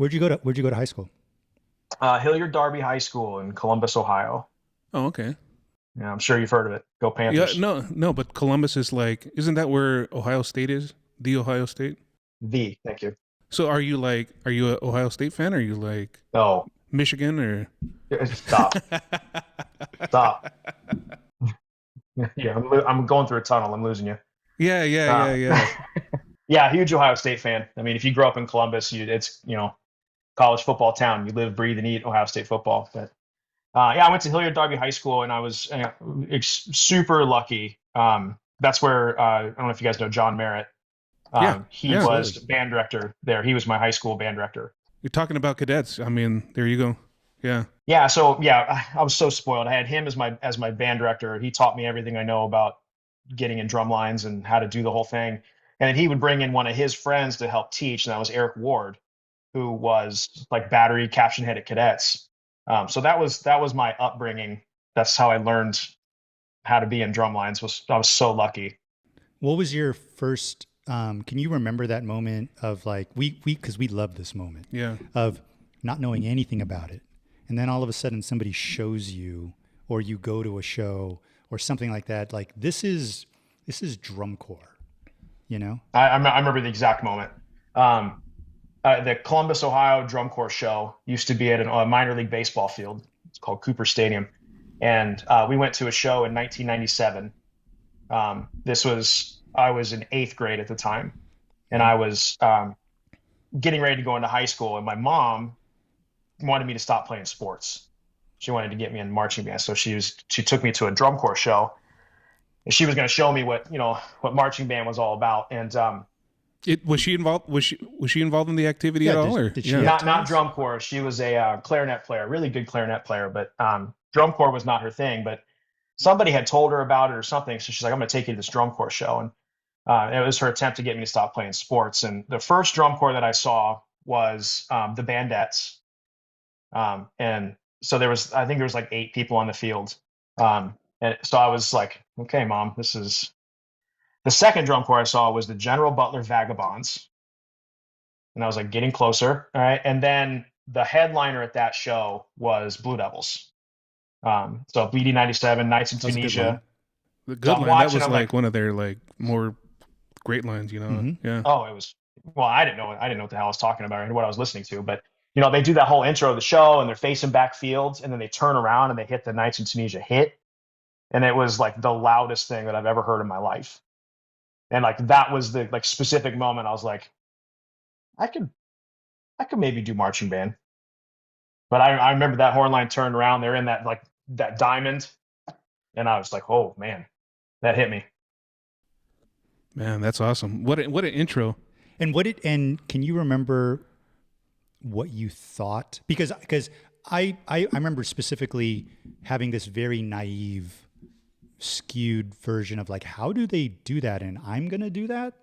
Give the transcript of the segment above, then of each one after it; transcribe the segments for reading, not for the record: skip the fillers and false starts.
Where'd you go to high school? Hilliard Darby High School in Columbus, Ohio. Oh, okay. Yeah, I'm sure you've heard of it. Go Yeah, Panthers. no, but Columbus is like, isn't that where Ohio State is? The Ohio State. Thank you. So are you a Ohio State fan? Or are you like Oh, Michigan or? stop, stop. Yeah, I'm going through a tunnel. I'm losing you. Yeah, yeah, yeah, Uh, yeah. yeah, huge Ohio State fan. I mean, if you grow up in Columbus, it's college football town. You live, breathe, and eat Ohio State football. But yeah, I went to Hilliard Darby High School, and I was super lucky. That's where I don't know if you guys know John Merritt. Yeah, He yeah. was Absolutely. band director there. He was my high school band director. You're talking about cadets. I mean, there you go. Yeah. Yeah, so yeah, I was so spoiled. I had him as my band director. He taught me everything I know about getting in drum lines and how to do the whole thing. And then he would bring in one of his friends to help teach, and that was Eric Ward, who was like battery caption head at Cadets. So that was my upbringing. That's how I learned how to be in drum lines. I was so lucky. What was your first? Can you remember that moment of like we because we love this moment Yeah. of not knowing anything about it, and then all of a sudden somebody shows you, or you go to a show or something like that. Like this is drum corps, you know? I remember the exact moment. Um, the Columbus, Ohio Drum Corps show used to be at a minor league baseball field. It's called Cooper Stadium, and we went to a show in 1997. This was I was in eighth grade at the time, and I was getting ready to go into high school, and my mom wanted me to stop playing sports. She wanted to get me in marching band, so she took me to a drum corps show, and she was going to show me what marching band was all about. And It was she involved? Was she involved in the activity Yeah. at all? Or Did she yeah. have not toys? drum corps. She was a clarinet player, really good clarinet player, but drum corps was not her thing. But somebody had told her about it or something, so she's like, "I'm going to take you to this drum corps show." And it was her attempt to get me to stop playing sports. And the first drum corps that I saw was the Bandettes, and so I think there was like 8 people on the field. And so I was like, "Okay, mom, this is." The second drum corps I saw was the General Butler Vagabonds, and I was like getting closer. All right, and then the headliner at that show was Blue Devils. So BD 97, Nights in That was a good line. Tunisia. The So good I'm line. That watching. was I'm like, like one of their like more great lines. You know. Mm-hmm. Yeah. oh, it was. Well, I didn't know. I didn't know what the hell I was talking about or what I was listening to. But they do that whole intro of the show, and they're facing back fields, and then they turn around and they hit the Nights in Tunisia hit, and it was like the loudest thing that I've ever heard in my life. And like that was the like specific moment I was like, I could I could maybe do marching band. But I remember that horn line turned around. They're in that like that diamond, and I was like, oh man, that hit me. Man, that's awesome. What an intro. And can you remember what you thought? Because I remember specifically having this very naive, skewed version of like, how do they do that? And I'm gonna do that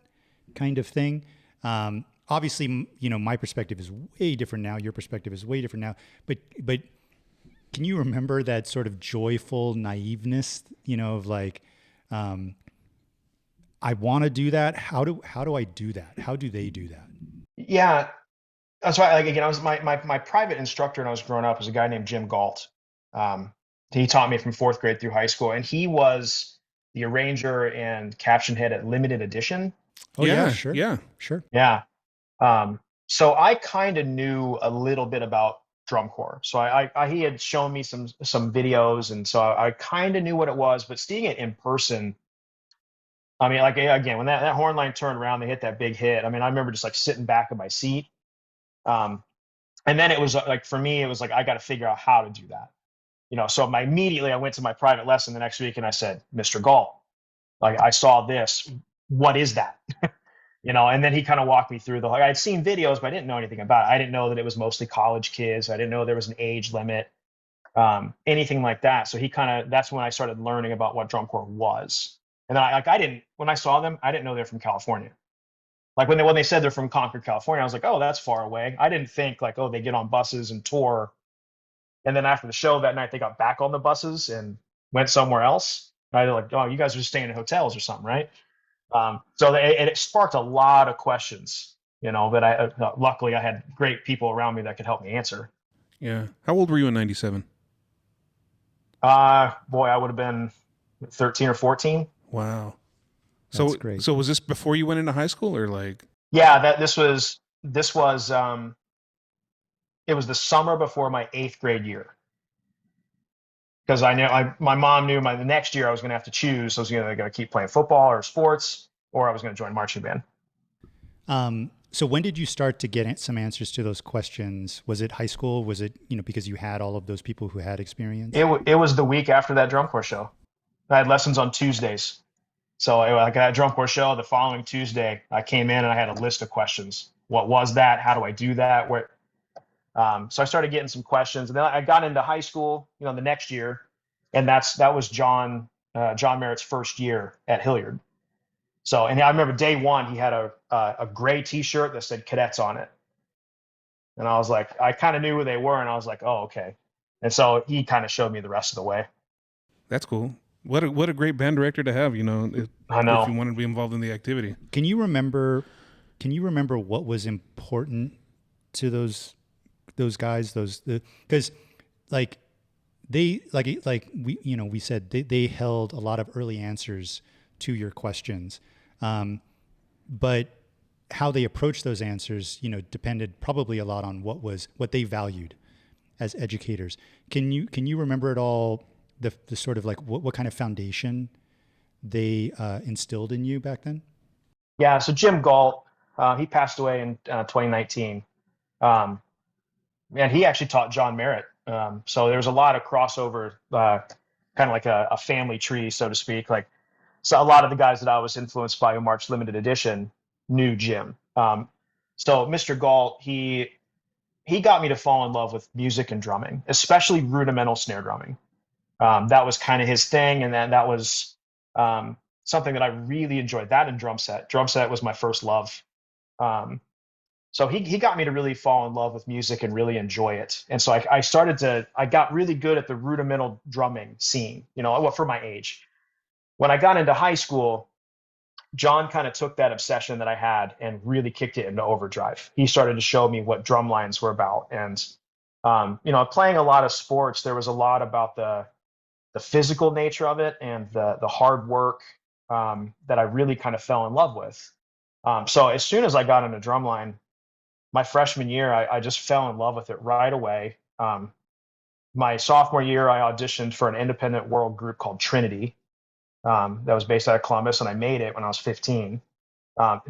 kind of thing. Obviously, my perspective is way different now. Your perspective is way different now. But can you remember that sort of joyful naiveness? Of like, um, I want to do that. How do I do that? How do they do that? Yeah, that's why. Like again, I was my private instructor when I was growing up was a guy named Jim Galt. Um, he taught me from fourth grade through high school, and he was the arranger and caption head at Limited Edition. Oh yeah, Yeah, sure, yeah. sure. Yeah. So I kind of knew a little bit about drum corps. So he had shown me some videos, and so I kind of knew what it was. But seeing it in person, I mean, like again, when that horn line turned around, they hit that big hit. I mean, I remember just like sitting back in my seat. Um, and then it was like for me, it was like I got to figure out how to do that. So immediately I went to my private lesson the next week and I said, Mr. Galt, like I saw this. What is that? And then he kind of walked me through I'd seen videos, but I didn't know anything about it. I didn't know that it was mostly college kids. I didn't know there was an age limit, anything like that. So that's when I started learning about what drum corps was. And then when I saw them, I didn't know they're from California. Like when they said they're from Concord, California, I was like, oh, that's far away. I didn't think like, oh, they get on buses and tour. And then after the show that night, they got back on the buses and went somewhere else. Right? They're like, oh, you guys are just staying in hotels or something, right? So it sparked a lot of questions But luckily I had great people around me that could help me answer. Yeah. How old were you in 97? Boy, I would have been 13 or 14. Wow. That's So great. so was this before you went into high school or like? Yeah, this was it was the summer before my 8th grade year. Because my mom knew the next year I was going to have to choose. I was going to keep playing football or sports, or I was going to join marching band. So when did you start to get some answers to those questions? Was it high school? Was it, because you had all of those people who had experience? It was the week after that drum corps show. I had lessons on Tuesdays. So I got a drum corps show the following Tuesday. I came in and I had a list of questions. What was that? How do I do that? So I started getting some questions, and then I got into high school, the next year, and that was John Merritt's first year at Hilliard. So, and I remember day one, he had a gray T-shirt that said Cadets on it, and I was like, I kind of knew who they were, and I was like, oh, okay. And so he kind of showed me the rest of the way. That's cool. What a great band director to have, I know. if you wanted to be involved in the activity. Can you remember what was important to those guys, because we said they held a lot of early answers to your questions, but how they approached those answers depended probably a lot on what they valued as educators. Can you remember at all the sort of like what kind of foundation they instilled in you back then? Yeah, so Jim Galt, he passed away in 2019. And he actually taught John Merritt. So there was a lot of crossover, kind of like a family tree, so to speak. Like, so a lot of the guys that I was influenced by who marched limited edition knew Jim. So Mr. Galt, he got me to fall in love with music and drumming, especially rudimental snare drumming. That was kind of his thing, and then that was something that I really enjoyed. That and drum set. Drum set was my first love. So he got me to really fall in love with music and really enjoy it. And so I got really good at the rudimental drumming scene, for my age. When I got into high school, John kind of took that obsession that I had and really kicked it into overdrive. He started to show me what drum lines were about. And, playing a lot of sports, there was a lot about the physical nature of it and the hard work that I really kind of fell in love with. So as soon as I got into drumline, my freshman year, I just fell in love with it right away. My sophomore year, I auditioned for an independent world group called Trinity that was based out of Columbus, and I made it when I was 15.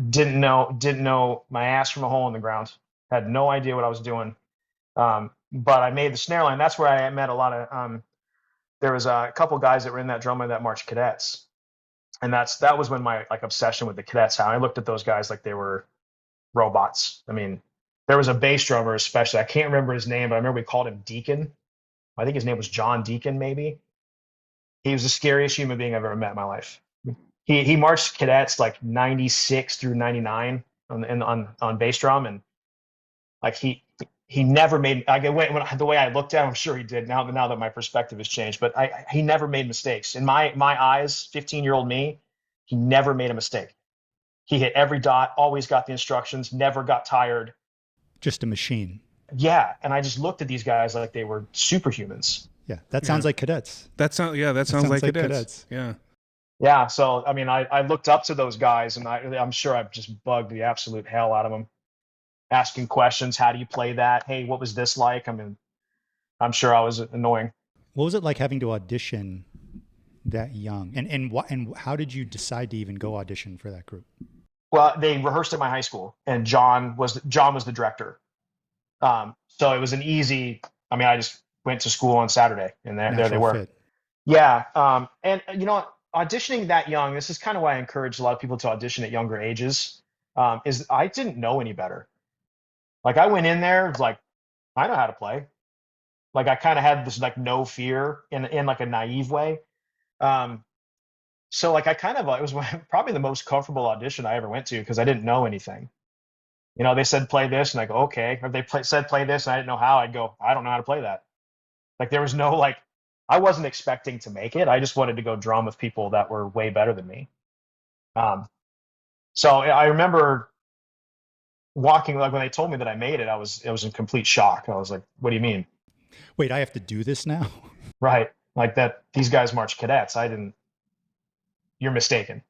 Didn't know my ass from a hole in the ground. Had no idea what I was doing. But I made the snare line. That's where I met a lot of. There was a couple guys that were in that drum line that marched Cadets, and that was when my obsession with the Cadets. How I looked at those guys like they were robots. I mean, there was a bass drummer, especially. I can't remember his name, but I remember we called him Deacon. I think his name was John Deacon, maybe. He was the scariest human being I've ever met in my life. He marched Cadets like 96 through 99 on bass drum, and like he never made. The way I looked at him, I'm sure he did. Now that my perspective has changed, but he never made mistakes in my eyes. 15-year-old me, he never made a mistake. He hit every dot, always got the instructions, never got tired. Just a machine. Yeah, and I just looked at these guys like they were superhumans. Yeah, that sounds like Cadets. That sounds like Cadets. Yeah. Yeah, so I mean, I looked up to those guys, and I'm sure I've just bugged the absolute hell out of them, asking questions. How do you play that? Hey, what was this like? I mean, I'm sure I was annoying. What was it like having to audition that young? And how did you decide to even go audition for that group? Well, they rehearsed at my high school, and John was the director. So it was an easy. I mean, I just went to school on Saturday, and there they were. Fit. Yeah, and auditioning that young. This is kind of why I encourage a lot of people to audition at younger ages. Is I didn't know any better. Like I went in there like I know how to play. Like I kind of had this like no fear in like a naive way. So like it was probably the most comfortable audition I ever went to because I didn't know anything. They said play this, and I go okay. Or they said play this, and I didn't know how. I'd go I don't know how to play that. Like there was no like I wasn't expecting to make it. I just wanted to go drum with people that were way better than me. So I remember walking, like when they told me that I made it, it was in complete shock. I was like, what do you mean? Wait, I have to do this now? Right. Like that, these guys march cadets. I didn't, you're mistaken.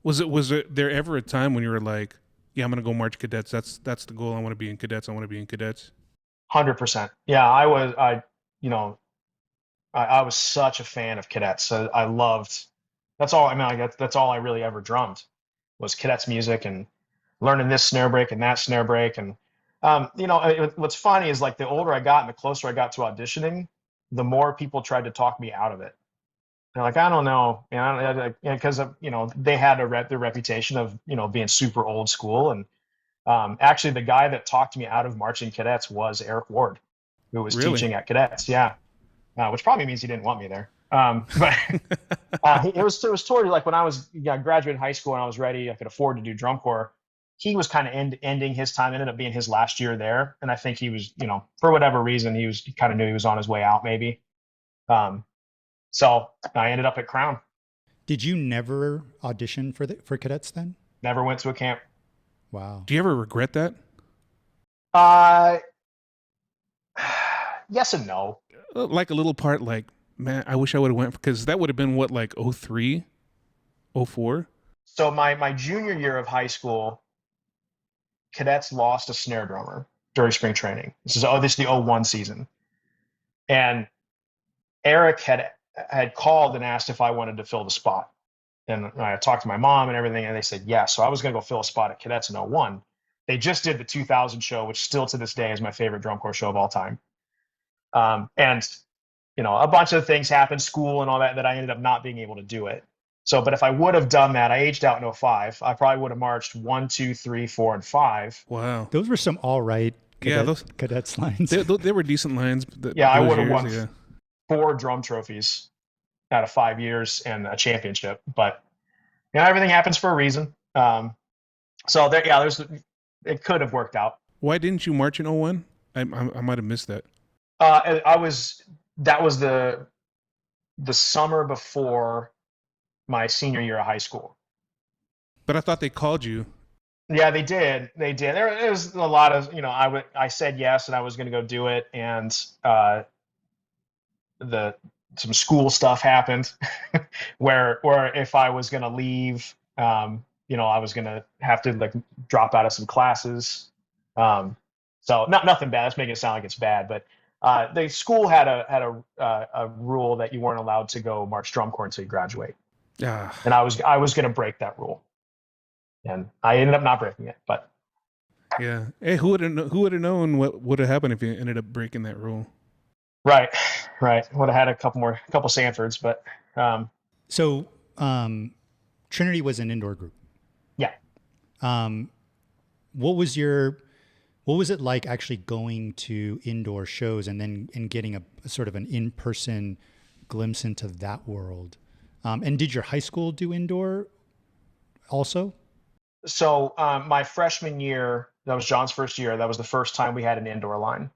Was there ever a time when you were like, yeah, I'm gonna go march cadets. That's the goal. I want to be in cadets. I want to be in cadets. 100%. Yeah, you know, I was such a fan of cadets. So I loved, that's all, I mean, like, that's all I really ever drummed was cadets music and learning this snare break and that snare break. And, what's funny is like the older I got and the closer I got to auditioning, the more people tried to talk me out of it. They're like, I don't know, because they had their reputation of being super old school, and actually the guy that talked me out of marching cadets was Eric Ward, who was Really? teaching at cadets. Yeah, which probably means he didn't want me there. But it was toward like when I was graduating high school and I was ready, I could afford to do drum corps. He was kind of ending his time, ended up being his last year there, and I think he was, for whatever reason, he kind of knew he was on his way out, maybe. Um, so I ended up at Crown. Did you never audition for cadets then? Never went to a camp. Wow. Do you ever regret that? Uh, yes and no. Like a little part, like, man, I wish I would have went, because that would have been what, like 03, 04? So my junior year of high school, cadets lost a snare drummer during spring training. This is the '01 season, and Eric had called and asked if I wanted to fill the spot. And I talked to my mom and everything, and they said yes. So I was going to go fill a spot at cadets in '01. They just did the 2000 show, which still to this day is my favorite drum corps show of all time. And a bunch of things happened, school and all that I ended up not being able to do it. So, but if I would have done that, I aged out in '05. I probably would have marched 1, 2, 3, 4, and 5. Wow. Those were some all right those cadets lines. they were decent lines. Yeah, I would have won 4 drum trophies out of 5 years and a championship. But everything happens for a reason. So it could have worked out. Why didn't you march in '01? I might have missed that. That was the summer before my senior year of high school. But I thought they called you. Yeah, they did. There was a lot of, I said yes and I was going to go do it. And some school stuff happened where if I was going to leave, I was going to have to like drop out of some classes. So nothing bad. That's making it sound like it's bad, but the school had a rule that you weren't allowed to go march drum corps until you graduate. And I was going to break that rule, and I ended up not breaking it. But yeah, hey, who would have known what would have happened if you ended up breaking that rule? Right. Would have had a couple Sanfords, but So Trinity was an indoor group. yeah. What was it like actually going to indoor shows and getting a sort of an in-person glimpse into that world? And did your high school do indoor also? So my freshman year, that was John's first year. That was the first time we had an indoor line.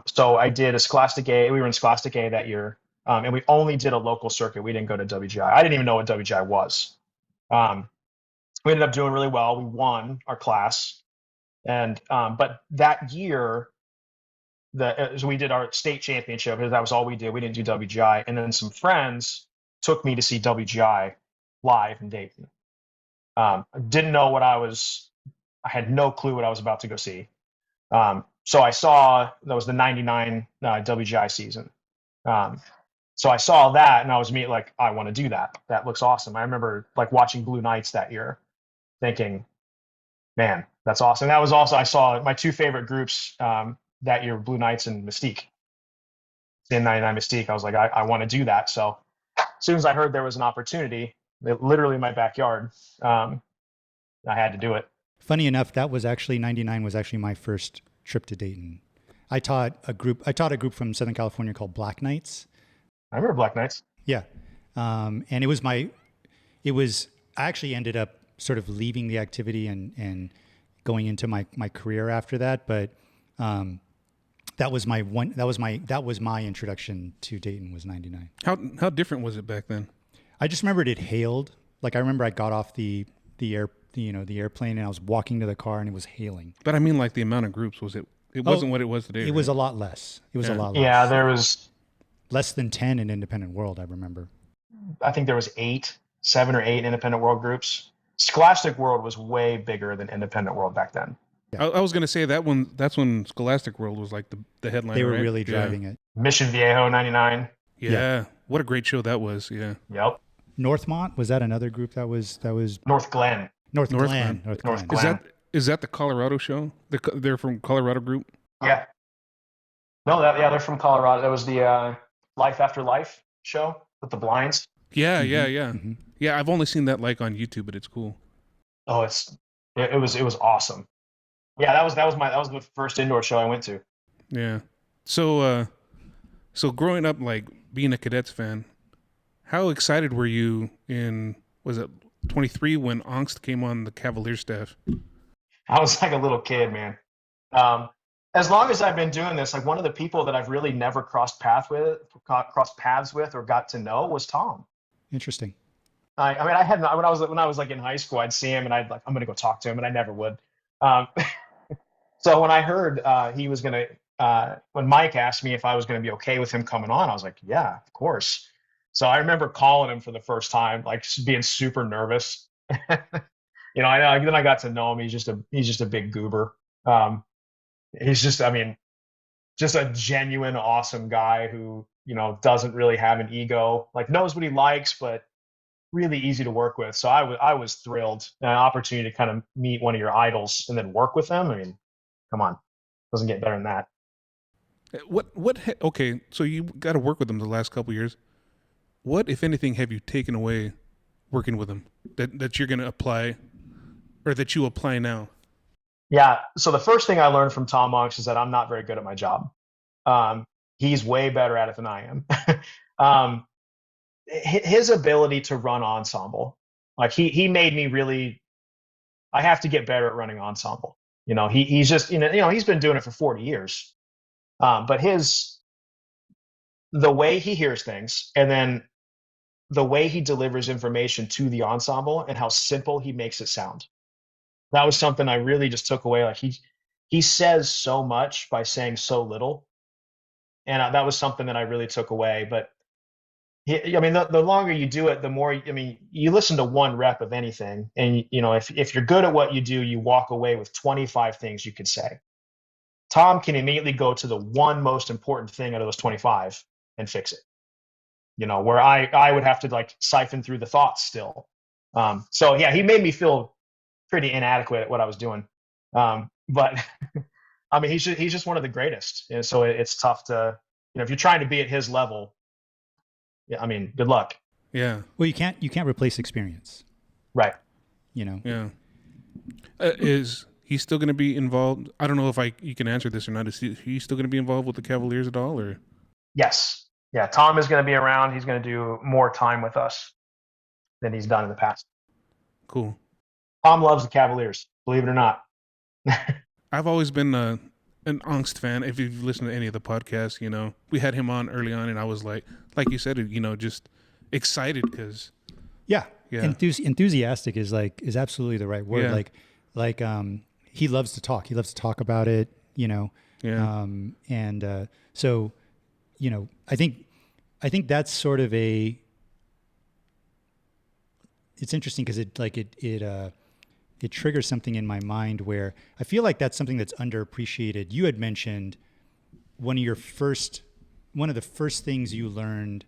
So I did a Scholastic A. We were in Scholastic A that year, and we only did a local circuit. We didn't go to WGI. I didn't even know what WGI was. We ended up doing really well. We won our class, and but that year, so we did our state championship. That was all we did. We didn't do WGI, and then some friends took me to see WGI live in Dayton. Didn't know I had no clue what I was about to go see. So I saw, that was the 99 WGI season. So I saw that and I was immediately like, I want to do that. That looks awesome. I remember like watching Blue Knights that year thinking, man, that's awesome. That was also, I saw my 2 favorite groups that year, Blue Knights and Mystique. In 99 Mystique, I was like, I want to do that. So as soon as I heard there was an opportunity, literally in my backyard, I had to do it. Funny enough, that was actually 99 was actually my first trip to Dayton. I taught a group from Southern California called Black Knights. I remember Black Knights. Yeah. And I actually ended up sort of leaving the activity and going into my career after that. But that was my introduction to Dayton was 99. How different was it back then? I just remembered it hailed. Like I remember I got off the the airplane, and I was walking to the car and it was hailing. But I mean, like the amount of groups, was it? It wasn't what it was today. It right? was a lot less. It was a Yeah. lot less. Yeah, there was, less than 10 in Independent World, I remember. I think there was 7 or 8 independent world groups. Scholastic World was way bigger than Independent World back then. I was gonna say that's when Scholastic World was like the headline. They were right? really driving it. Mission Viejo 99. Yeah. What a great show that was. Yeah. Yep. Northmont, was that another group that was North Glen. North North Glen. Glen. North North Glen. Glen. Is that the Colorado show? They're from Colorado group. Yeah. No, they're from Colorado. That was the Life After Life show with the blinds. Yeah, Mhm, yeah. mhm. Yeah, I've only seen that like on YouTube, but it's cool. Oh, it was awesome. Yeah, that was the first indoor show I went to. Yeah. So growing up, like being a Cadets fan, how excited were you was it 23 when Enst came on the Cavalier staff? I was like a little kid, man. As long as I've been doing this, like one of the people that I've really never crossed paths with or got to know was Tom. Interesting. I mean, I had when I was like in high school, I'd see him and I'm gonna go talk to him, and I never would. So when I heard he was gonna, when Mike asked me if I was gonna be okay with him coming on, I was like, yeah, of course. So I remember calling him for the first time, like being super nervous. Then I got to know him. He's just a big goober. He's just a genuine, awesome guy who, doesn't really have an ego, like knows what he likes, but really easy to work with. So I was thrilled. An opportunity to kind of meet one of your idols and then work with them. I mean, come on, doesn't get better than that. Okay, so you got to work with them the last couple of years. What, if anything, have you taken away working with them that you're going to apply, or that you apply now? Yeah. So the first thing I learned from Tom Monks is that I'm not very good at my job. He's way better at it than I am. His ability to run ensemble, like he made me really, I have to get better at running ensemble. He's just, he's been doing it for 40 years. But the way he hears things, and then the way he delivers information to the ensemble, and how simple he makes it sound. That was something I really just took away. Like he says so much by saying so little. And that was something that I really took away. But the longer you do it, the more, you listen to one rep of anything, and if you're good at what you do, you walk away with 25 things you could say. Tom can immediately go to the one most important thing out of those 25 and fix it. Where I would have to like siphon through the thoughts still. So yeah, he made me feel pretty inadequate at what I was doing. But he's just one of the greatest. And so it's tough to, if you're trying to be at his level, good luck. Yeah. Well, you can't replace experience. Right. Yeah. Is he still going to be involved? I don't know if you can answer this or not. Is he still going to be involved with the Cavaliers at all, or? Yes. Yeah. Tom is going to be around. He's going to do more time with us than he's done in the past. Cool. Tom loves the Cavaliers, believe it or not. I've always been an Enst fan. If you've listened to any of the podcasts, we had him on early on, and I was like you said, just excited because. Yeah. Enthusiastic is absolutely the right word. Yeah. Like he loves to talk. He loves to talk about it. Yeah. So, I think that's sort of it's interesting because it triggers something in my mind where I feel like that's something that's underappreciated. You had mentioned one of the first things you learned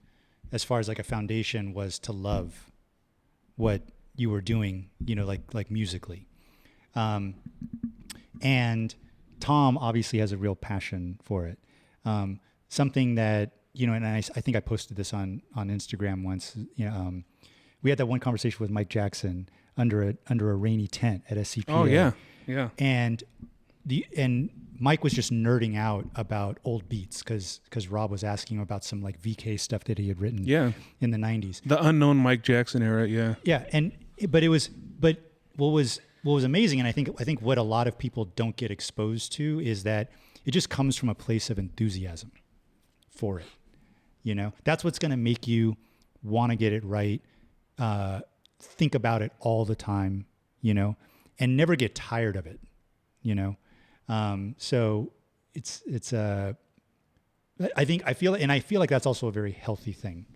as far as like a foundation was to love what you were doing, like musically. And Tom obviously has a real passion for it. Something that, and I think I posted this on Instagram once, we had that one conversation with Mike Jackson under a rainy tent at SCPA. Oh yeah. Yeah. And Mike was just nerding out about old beats because Rob was asking him about some like VK stuff that he had written in the 90s. The unknown Mike Jackson era, yeah. Yeah, but what was amazing, and I think what a lot of people don't get exposed to is that it just comes from a place of enthusiasm for it. That's what's going to make you want to get it right, think about it all the time, you know, and never get tired of it, you know? So it's I feel like that's also a very healthy thing.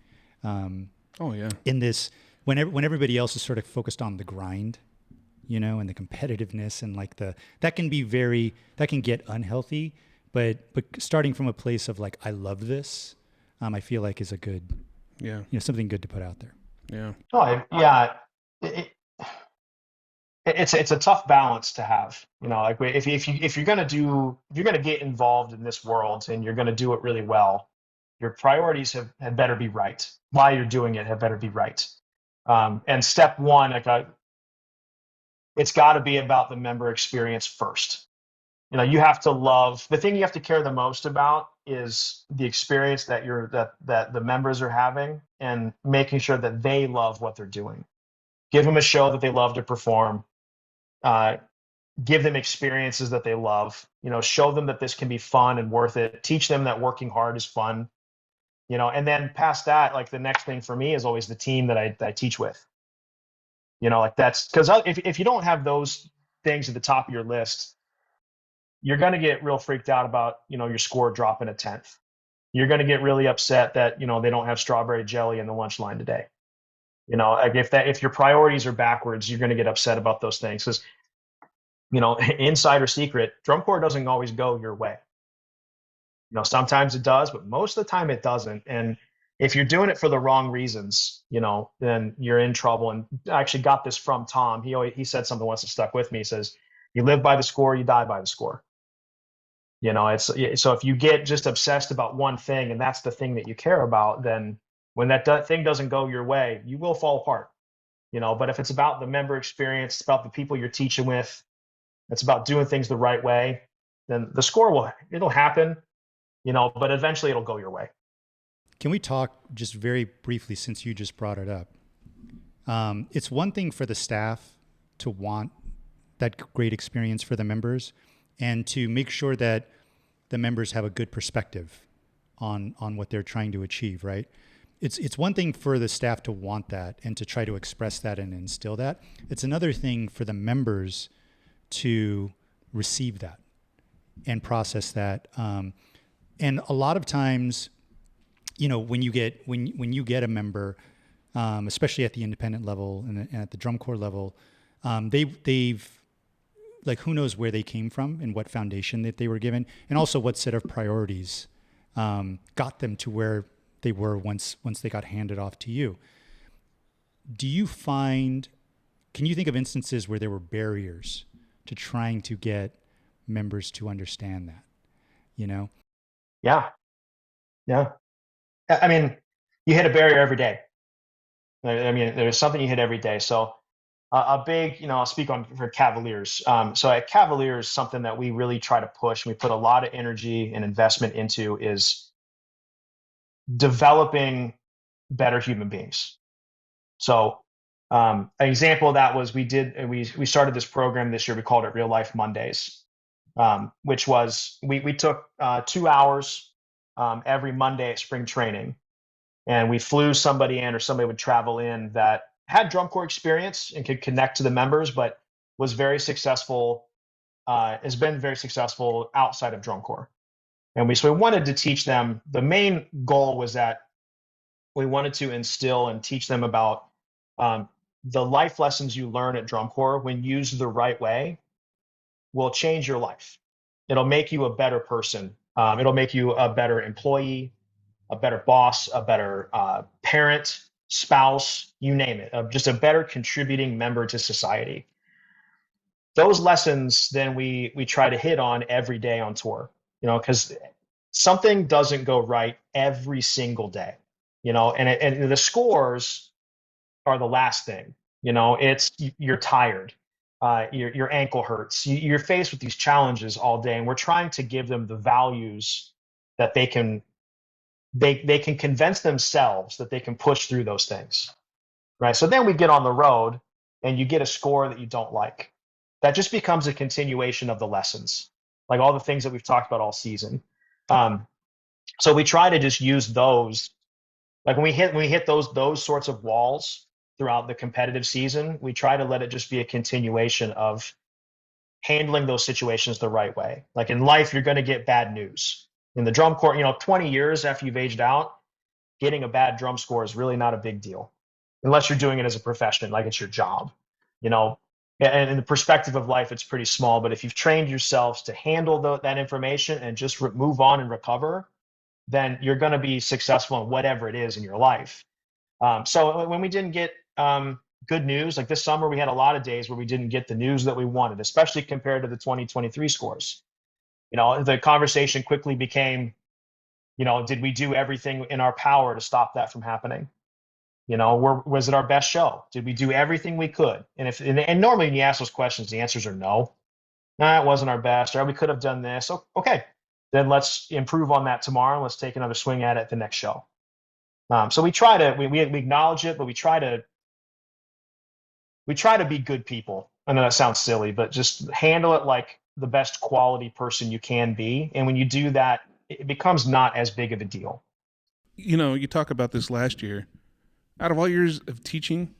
Oh yeah. In this, when everybody else is sort of focused on the grind, you know, and the competitiveness and like that can get unhealthy, but starting from a place of like, I love this, I feel like is a good, Yeah. you know, something good to put out there. Yeah. Yeah. It's a tough balance to have, you know, like if you're gonna get involved in this world and you're gonna do it really well, your priorities have better be right. While you're doing it, have better be right. And step one, it's got to be about the member experience first. You know, you have to love the thing you have to care the most about is the experience that the members are having and making sure that they love what they're doing. Give them a show that they love to perform. Uh, Give them experiences that they love. You know, show them that this can be fun and worth it. Teach them that working hard is fun. You know, and then past that, like the next thing for me is always the team that I teach with. You know, like that's because if you don't have those things at the top of your list, you're going to get real freaked out about, you know, your score dropping a tenth. You're going to get really upset that, you know, they don't have strawberry jelly in the lunch line today. You know, like if your priorities are backwards, you're going to get upset about those things. Because, you know, insider secret, drum corps doesn't always go your way. You know, sometimes it does, but most of the time it doesn't. And if you're doing it for the wrong reasons, you know, then you're in trouble. And I actually got this from Tom. He said something once that stuck with me. He says, "You live by the score, you die by the score." You know, it's so if you get just obsessed about one thing and that's the thing that you care about, then when that thing doesn't go your way, you will fall apart. You know, but if it's about the member experience, it's about the people you're teaching with, it's about doing things the right way, then the score it'll happen, you know, but eventually it'll go your way. Can we talk just very briefly, since you just brought it up? It's one thing for the staff to want that great experience for the members and to make sure that the members have a good perspective on what they're trying to achieve, right? It's one thing for the staff to want that and to try to express that and instill that. It's another thing for the members to receive that and process that. And a lot of times, you know, when you get a member, especially at the independent level and at the drum corps level, they've like, who knows where they came from and what foundation that they were given, and also what set of priorities got them to where they were once they got handed off to you. Can you think of instances where there were barriers to trying to get members to understand that, you know? Yeah. I mean, you hit a barrier every day. I mean, there's something you hit every day. So a big, you know, I'll speak on for Cavaliers. So at Cavaliers, something that we really try to push, and we put a lot of energy and investment into, is developing better human beings. So an example of that was we started this program this year. We called it Real Life Mondays, which was we took 2 hours every Monday at spring training, and we flew somebody in, or somebody would travel in that had drum corps experience and could connect to the members, but was very successful, has been very successful outside of drum corps. And we wanted to teach them. The main goal was that we wanted to instill and teach them about the life lessons you learn at drum corps, when used the right way, will change your life. It'll make you a better person. It'll make you a better employee, a better boss, a better parent, spouse, you name it, just a better contributing member to society. Those lessons then we try to hit on every day on tour, you know, because something doesn't go right every single day, you know, and the scores are the last thing, you know. It's you're tired, your ankle hurts, you're faced with these challenges all day, and we're trying to give them the values that they can convince themselves that they can push through those things, right? So then we get on the road and you get a score that you don't like. That just becomes a continuation of the lessons, like all the things that we've talked about all season. So we try to just use those, like when we hit those sorts of walls, throughout the competitive season, we try to let it just be a continuation of handling those situations the right way. Like in life, you're going to get bad news. In the drum corps, 20 years after you've aged out, getting a bad drum score is really not a big deal, unless you're doing it as a profession, like it's your job. And in the perspective of life, it's pretty small. But if you've trained yourselves to handle that information and just move on and recover, then you're going to be successful in whatever it is in your life. So when we didn't get good news, like this summer, we had a lot of days where we didn't get the news that we wanted, especially compared to the 2023 scores. The conversation quickly became, did we do everything in our power to stop that from happening? Was it our best show? Did we do everything we could? And normally when you ask those questions, the answers are no. Nah, it wasn't our best, or we could have done this. Okay, then let's improve on that tomorrow. Let's take another swing at it the next show. So we try to we acknowledge it, but we try to be good people. I know that sounds silly, but just handle it like the best quality person you can be. And when you do that, it becomes not as big of a deal. You talk about this last year. Out of all years of teaching,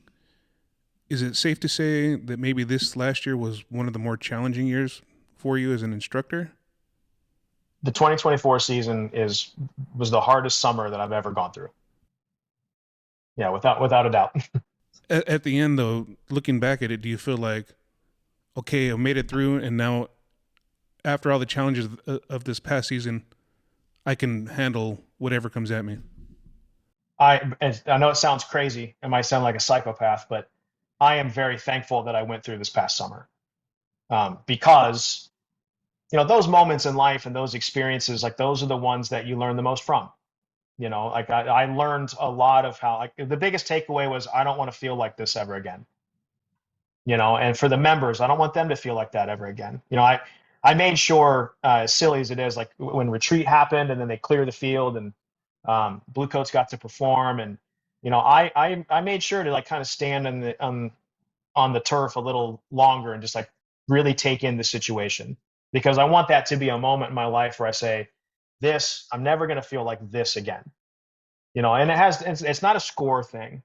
is it safe to say that maybe this last year was one of the more challenging years for you as an instructor? The 2024 season was the hardest summer that I've ever gone through. Yeah, without a doubt. At the end, though, looking back at it, do you feel like, okay, I made it through, and now after all the challenges of this past season, I can handle whatever comes at me? I know it sounds crazy. It might sound like a psychopath, but I am very thankful that I went through this past summer, because those moments in life and those experiences, like those are the ones that you learn the most from. Like I learned a lot of how, like, the biggest takeaway was I don't want to feel like this ever again. And for the members, I don't want them to feel like that ever again. I made sure, as silly as it is, like when retreat happened and then they clear the field and Blue Coats got to perform, and I made sure to like kind of stand on the turf a little longer and just like really take in the situation, because I want that to be a moment in my life where I say, I'm never going to feel like this again. And it's not a score thing.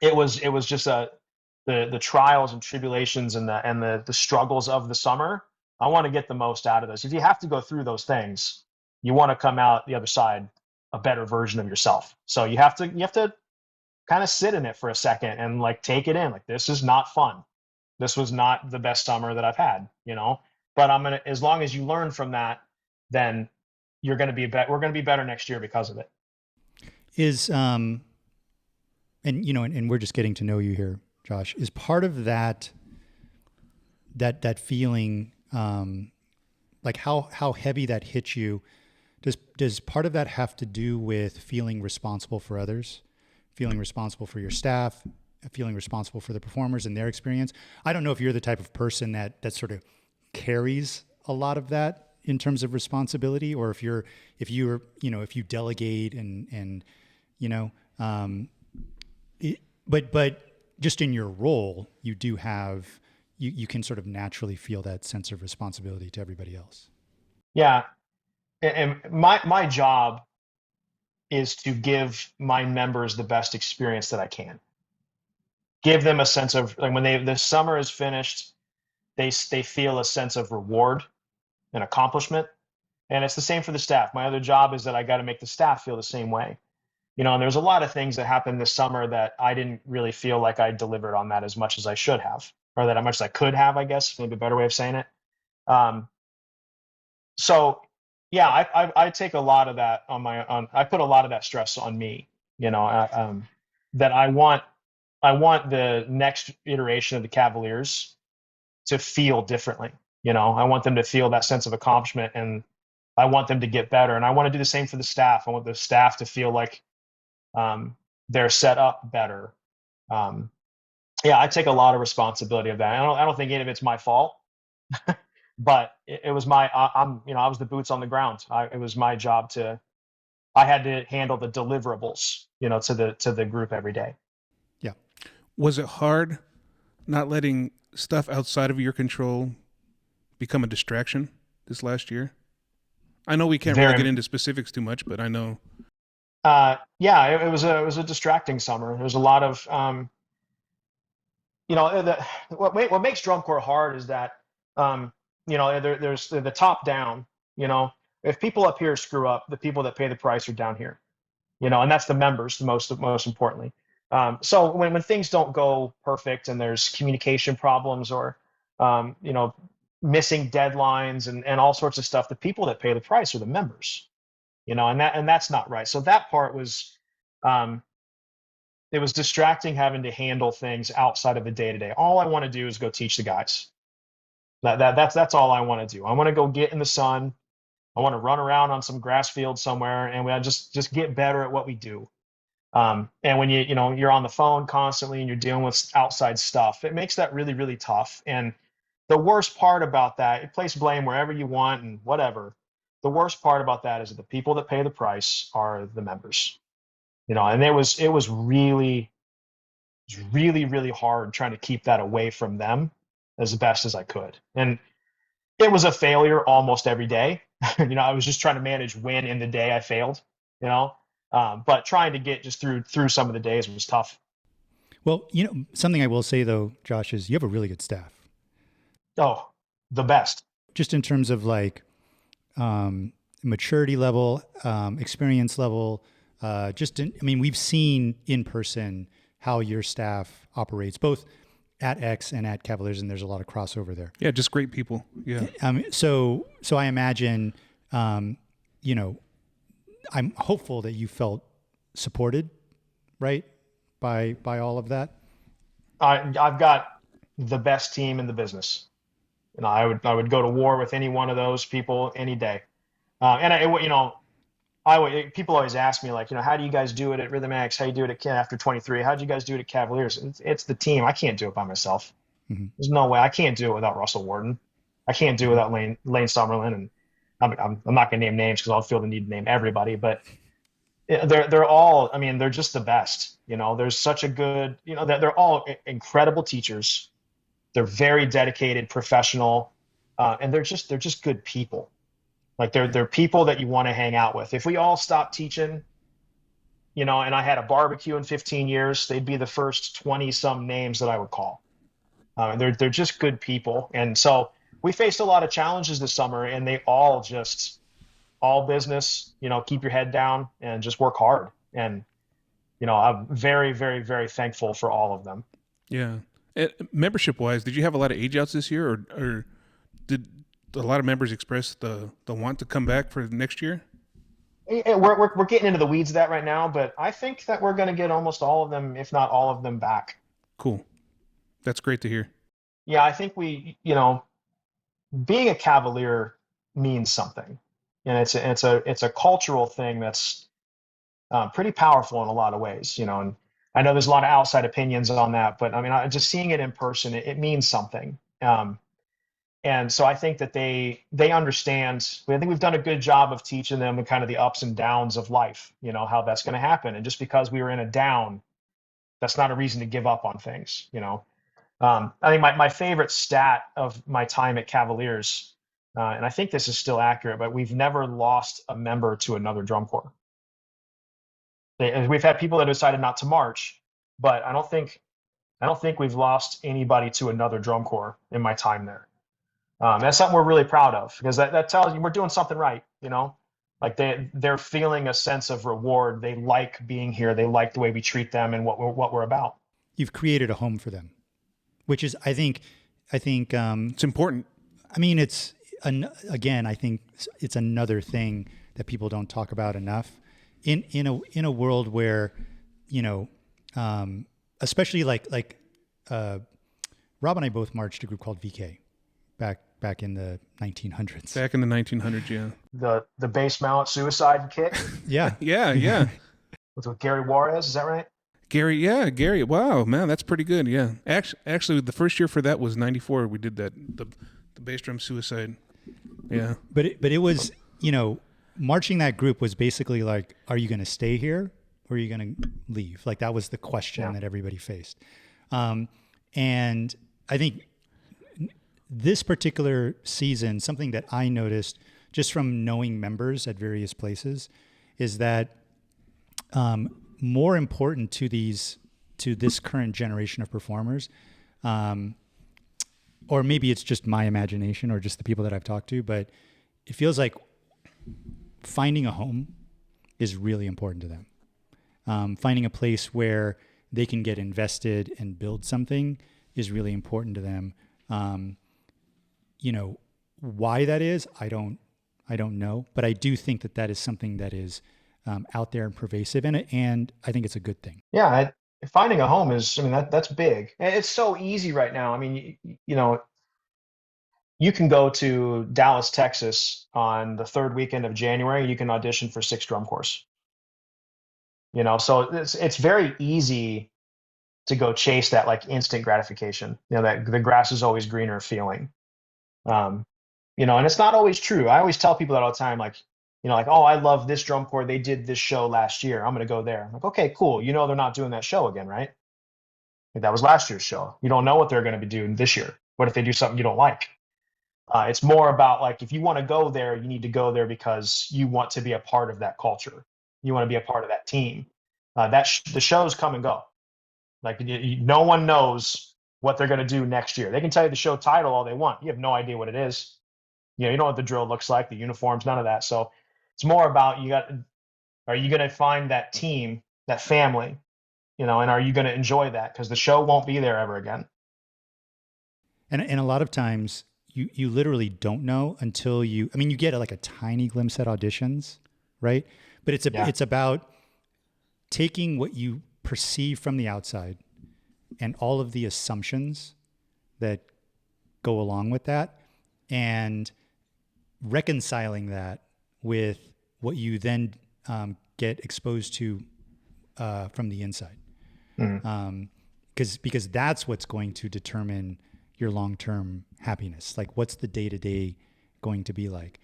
It was just the trials and tribulations and the struggles of the summer. I want to get the most out of those. If you have to go through those things, you want to come out the other side a better version of yourself. So you have to kind of sit in it for a second and like take it in. Like, this is not fun. This was not the best summer that I've had, but as long as you learn from that, then we're going to be better next year because of it. And we're just getting to know you here, Josh, is part of that feeling, like how heavy that hits you. Does part of that have to do with feeling responsible for others, feeling responsible for your staff, feeling responsible for the performers and their experience? I don't know if you're the type of person that sort of carries a lot of that in terms of responsibility, or if you delegate but just in your role, you do have, you can sort of naturally feel that sense of responsibility to everybody else. Yeah. And my job is to give my members the best experience that I can. Give them a sense of, like, when the summer is finished, they feel a sense of reward and accomplishment. And it's the same for the staff. My other job is that I got to make the staff feel the same way. And there's a lot of things that happened this summer that I didn't really feel like I delivered on that as much as I should have, or that as much as I could have, I guess, maybe a better way of saying it. So yeah, I take a lot of that I put a lot of that stress on me, that I want the next iteration of the Cavaliers to feel differently. I want them to feel that sense of accomplishment, and I want them to get better. And I want to do the same for the staff. I want the staff to feel like they're set up better. Yeah, I take a lot of responsibility of that. I don't think any of it's my fault. But it was I was the boots on the ground. It was my job I had to handle the deliverables, to the group every day. Yeah. Was it hard not letting stuff outside of your control become a distraction this last year? I know we can't really get into specifics too much, but I know. Yeah, it was a distracting summer. There was a lot of what makes drum corps hard is that, there's the top down. If people up here screw up, the people that pay the price are down here. And that's the members, the most importantly. So when things don't go perfect and there's communication problems or missing deadlines and all sorts of stuff, the people that pay the price are the members. And that's not right. So that part was, it was distracting having to handle things outside of the day to day. All I want to do is go teach the guys. That's all I want to do. I want to go get in the sun. I want to run around on some grass field somewhere, and we just get better at what we do. And when you're on the phone constantly and you're dealing with outside stuff, it makes that really, really tough. And the worst part about that, you place blame wherever you want and whatever. The worst part about that is that the people that pay the price are the members. And it was really, really hard trying to keep that away from them as best as I could. And it was a failure almost every day. I was just trying to manage when in the day I failed, but trying to get just through some of the days was tough. Well, something I will say though, Josh, is you have a really good staff. Oh, the best. Just in terms of like maturity level, experience level, we've seen in person how your staff operates, both at X and at Cavaliers, and there's a lot of crossover there. Yeah, just great people. Yeah. So I imagine, I'm hopeful that you felt supported, right, by all of that. I've got the best team in the business, and I would go to war with any one of those people any day. People always ask me like, how do you guys do it at Rhythm X? How do you do it at after 23? How do you guys do it at Cavaliers? It's the team. I can't do it by myself. Mm-hmm. There's no way. I can't do it without Russell Warden. I can't do it without Lane Summerlin. And I'm not going to name names because I'll feel the need to name everybody. But they're all. They're just the best. There's such a good. They're all incredible teachers. They're very dedicated, professional, and they're just good people. Like they're people that you want to hang out with. If we all stopped teaching, and I had a barbecue in 15 years, they'd be the first 20 some names that I would call. They're just good people. And so we faced a lot of challenges this summer, and they all business, keep your head down and just work hard. And, I'm very, very, very thankful for all of them. Yeah. Membership wise, did you have a lot of age outs this year or did a lot of members express the want to come back for next year? We're getting into the weeds of that right now, but I think that we're going to get almost all of them, if not all of them, back. Cool. That's great to hear. Yeah, I think being a Cavalier means something, and it's a cultural thing that's pretty powerful in a lot of ways. And I know there's a lot of outside opinions on that, but just seeing it in person, it means something. And so I think that they understand. I think we've done a good job of teaching them the kind of the ups and downs of life, how that's going to happen. And just because we were in a down, that's not a reason to give up on things, I think my favorite stat of my time at Cavaliers, and I think this is still accurate, but we've never lost a member to another drum corps. We've had people that decided not to march, but I don't think we've lost anybody to another drum corps in my time there. That's something we're really proud of because that tells you we're doing something right, like they're feeling a sense of reward. They like being here. They like the way we treat them and what we're about. You've created a home for them, which is, I think it's important. I think it's another thing that people don't talk about enough in a world where, especially like Rob and I both marched a group called VK back in the 1900s. Back in the 1900s, yeah. The base mount suicide kick. Yeah. yeah. With Gary Juarez, is that right? Gary. Wow, man, that's pretty good. Yeah. Actually, the first year for that was 94. We did that, the bass drum suicide. Yeah. But it was, marching that group was basically like, are you going to stay here or are you going to leave? Like that was the question that everybody faced. And I think this particular season, something that I noticed just from knowing members at various places is that more important to this current generation of performers or maybe it's just my imagination or just the people that I've talked to, but it feels like finding a home is really important to them. Finding a place where they can get invested and build something is really important to them. Why that is, I don't know, but I do think that is something that is out there and pervasive in it, and I think it's a good thing. Yeah, finding a home is, I mean, that's big. And it's so easy right now. I mean, you can go to Dallas, Texas on the third weekend of January. You can audition for 6 drum corps. So it's very easy to go chase that like instant gratification. That the grass is always greener feeling. And it's not always true. I always tell people that all the time, like, oh, I love this drum corps. They did this show last year. I'm going to go there. I'm like, okay, cool. They're not doing that show again, right? Like, that was last year's show. You don't know what they're going to be doing this year. What if they do something you don't like? It's more about like, if you want to go there, you need to go there because you want to be a part of that culture. You want to be a part of that team. The shows come and go. Like, no one knows what they're going to do next year. They can tell you the show title all they want. You have no idea what it is. You don't know what the drill looks like, the uniforms, none of that. So it's more about are you going to find that team, that family, and are you going to enjoy that? Because the show won't be there ever again. And a lot of times you literally don't know until you get like a tiny glimpse at auditions, right? But it's about taking what you perceive from the outside and all of the assumptions that go along with that, and reconciling that with what you then get exposed to from the inside. Because that's what's going to determine your long-term happiness. Like, what's the day-to-day going to be like?